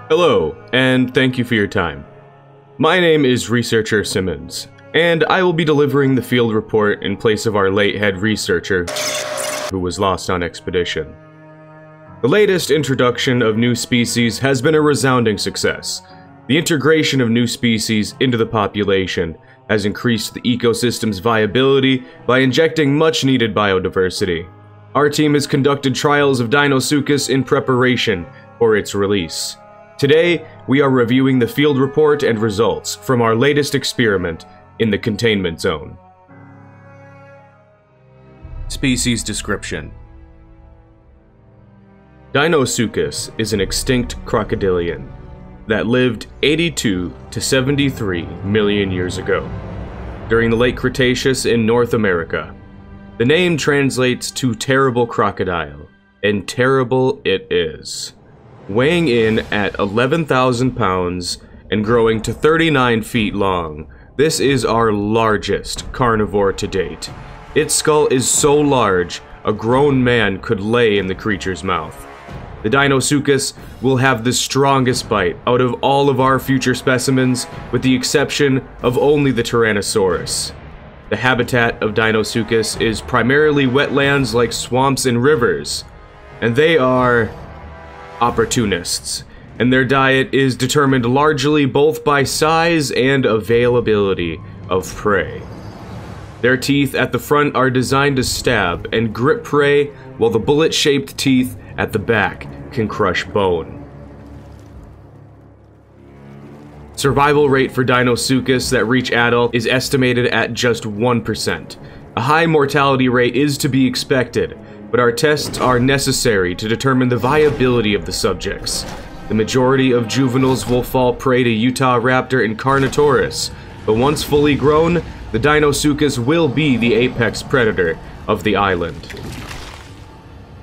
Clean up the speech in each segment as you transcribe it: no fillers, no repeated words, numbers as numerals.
Hello, and thank you for your time. My name is Researcher Simmons, and I will be delivering the field report in place of our late head researcher, who was lost on expedition. The latest introduction of new species has been a resounding success. The integration of new species into the population has increased the ecosystem's viability by injecting much-needed biodiversity. Our team has conducted trials of Deinosuchus in preparation for its release. Today, we are reviewing the field report and results from our latest experiment in the containment zone. Species description: Deinosuchus is an extinct crocodilian that lived 82 to 73 million years ago, during the late Cretaceous in North America. The name translates to terrible crocodile, and terrible it is. Weighing in at 11,000 pounds and growing to 39 feet long, this is our largest carnivore to date. Its skull is so large, a grown man could lay in the creature's mouth. The Deinosuchus will have the strongest bite out of all of our future specimens, with the exception of only the Tyrannosaurus. The habitat of Deinosuchus is primarily wetlands like swamps and rivers, and they are opportunists, and their diet is determined largely both by size and availability of prey. Their teeth at the front are designed to stab and grip prey, while the bullet-shaped teeth at the back can crush bone. Survival rate for Deinosuchus that reach adult is estimated at just 1%. A high mortality rate is to be expected, but our tests are necessary to determine the viability of the subjects. The majority of juveniles will fall prey to Utah raptor and Carnotaurus, but once fully grown, the Deinosuchus will be the apex predator of the island.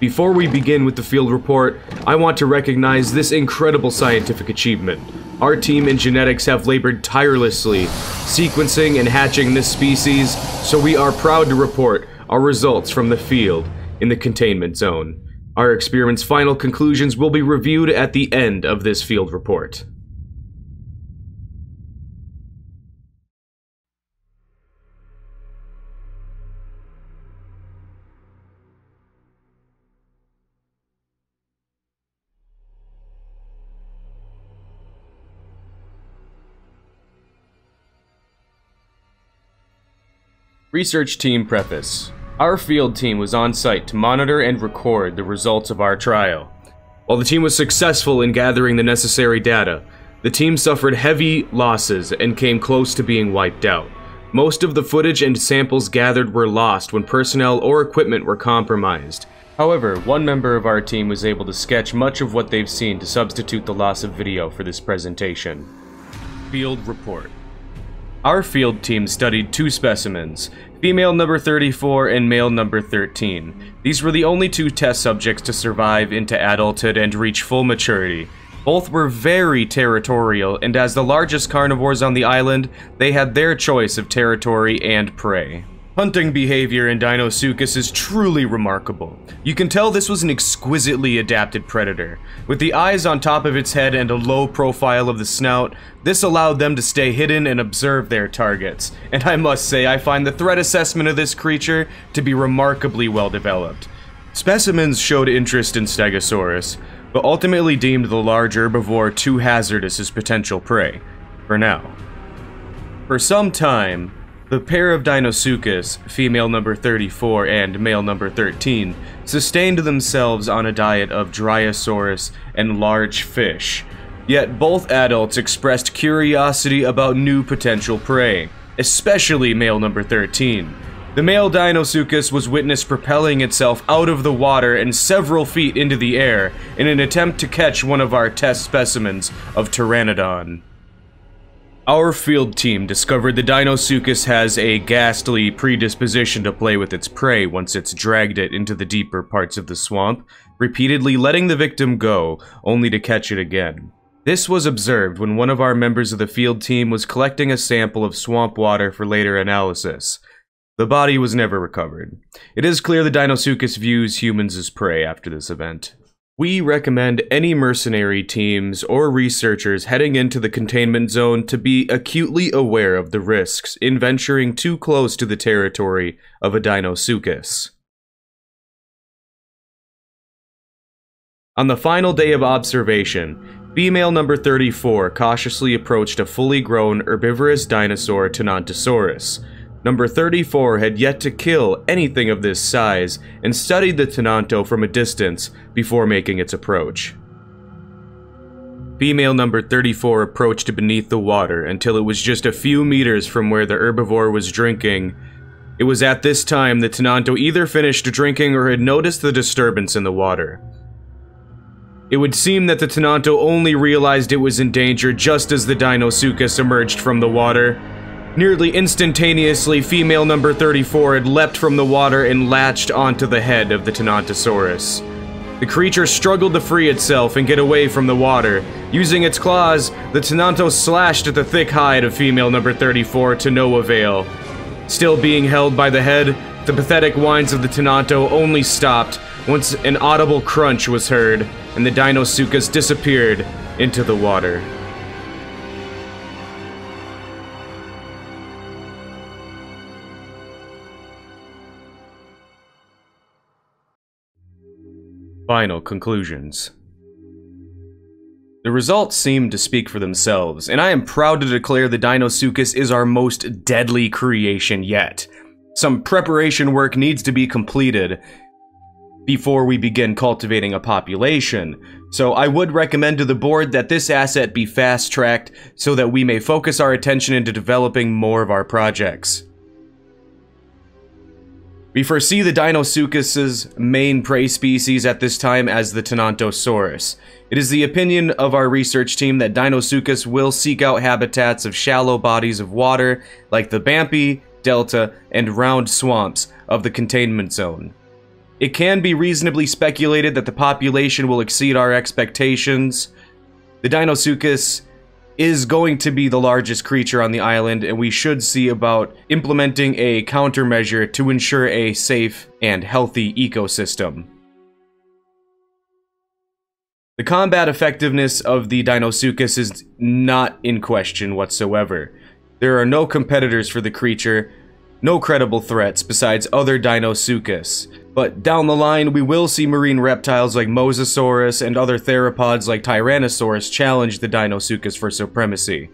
Before we begin with the field report, I want to recognize this incredible scientific achievement. Our team in genetics have labored tirelessly, sequencing and hatching this species, so we are proud to report our results from the field in the containment zone. Our experiment's final conclusions will be reviewed at the end of this field report. Research Team Preface. Our field team was on site to monitor and record the results of our trial. While the team was successful in gathering the necessary data, the team suffered heavy losses and came close to being wiped out. Most of the footage and samples gathered were lost when personnel or equipment were compromised. However, one member of our team was able to sketch much of what they've seen to substitute the loss of video for this presentation. Field report. Our field team studied two specimens, female number 34 and male number 13. These were the only two test subjects to survive into adulthood and reach full maturity. Both were very territorial, and as the largest carnivores on the island, they had their choice of territory and prey. Hunting behavior in Deinosuchus is truly remarkable. You can tell this was an exquisitely adapted predator. With the eyes on top of its head and a low profile of the snout, this allowed them to stay hidden and observe their targets. And I must say, I find the threat assessment of this creature to be remarkably well developed. Specimens showed interest in Stegosaurus, but ultimately deemed the large herbivore too hazardous as potential prey, for now. For some time, the pair of Deinosuchus, female number 34 and male number 13, sustained themselves on a diet of Dryosaurus and large fish. Yet both adults expressed curiosity about new potential prey, especially male number 13. The male Deinosuchus was witnessed propelling itself out of the water and several feet into the air in an attempt to catch one of our test specimens of Pteranodon. Our field team discovered the Deinosuchus has a ghastly predisposition to play with its prey once it's dragged it into the deeper parts of the swamp, repeatedly letting the victim go, only to catch it again. This was observed when one of our members of the field team was collecting a sample of swamp water for later analysis. The body was never recovered. It is clear the Deinosuchus views humans as prey after this event. We recommend any mercenary teams or researchers heading into the containment zone to be acutely aware of the risks in venturing too close to the territory of a Deinosuchus. On the final day of observation, female number 34 cautiously approached a fully grown herbivorous dinosaur Tenontosaurus. Number 34 had yet to kill anything of this size and studied the Tenonto from a distance before making its approach. Female number 34 approached beneath the water until it was just a few meters from where the herbivore was drinking. It was at this time the Tenonto either finished drinking or had noticed the disturbance in the water. It would seem that the Tenonto only realized it was in danger just as the Deinosuchus emerged from the water. Nearly instantaneously, female number 34 had leapt from the water and latched onto the head of the Tenontosaurus. The creature struggled to free itself and get away from the water. Using its claws, the Tenonto slashed at the thick hide of female number 34 to no avail. Still being held by the head, the pathetic whines of the Tenonto only stopped once an audible crunch was heard, and the Deinosuchus disappeared into the water. Final conclusions. The results seem to speak for themselves, and I am proud to declare the Deinosuchus is our most deadly creation yet. Some preparation work needs to be completed before we begin cultivating a population, so I would recommend to the board that this asset be fast-tracked so that we may focus our attention into developing more of our projects. We foresee the Deinosuchus's main prey species at this time as the Tenontosaurus. It is the opinion of our research team that Deinosuchus will seek out habitats of shallow bodies of water like the Bampi, Delta, and round swamps of the containment zone. It can be reasonably speculated that the population will exceed our expectations. The Deinosuchus is going to be the largest creature on the island, and we should see about implementing a countermeasure to ensure a safe and healthy ecosystem. The combat effectiveness of the Deinosuchus is not in question whatsoever. There are no competitors for the creature, no credible threats besides other Deinosuchus. But down the line, we will see marine reptiles like Mosasaurus and other theropods like Tyrannosaurus challenge the Deinosuchus for supremacy.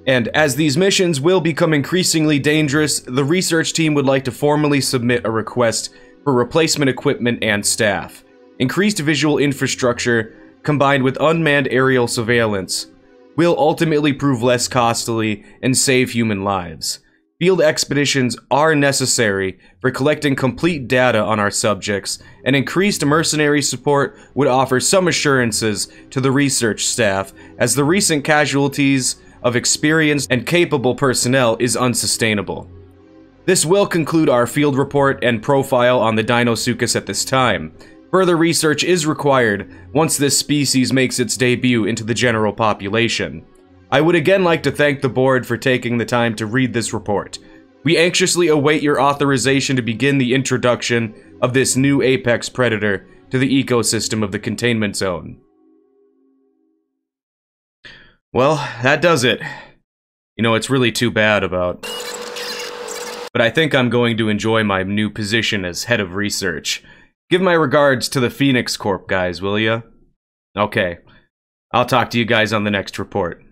And as these missions will become increasingly dangerous, the research team would like to formally submit a request for replacement equipment and staff. Increased visual infrastructure, combined with unmanned aerial surveillance, will ultimately prove less costly and save human lives. Field expeditions are necessary for collecting complete data on our subjects, and increased mercenary support would offer some assurances to the research staff, as the recent casualties of experienced and capable personnel is unsustainable. This will conclude our field report and profile on the Deinosuchus at this time. Further research is required once this species makes its debut into the general population. I would again like to thank the board for taking the time to read this report. We anxiously await your authorization to begin the introduction of this new apex predator to the ecosystem of the containment zone. Well, that does it. You know, it's really too bad about... But I think I'm going to enjoy my new position as head of research. Give my regards to the Phoenix Corp guys, will ya? Okay. I'll talk to you guys on the next report.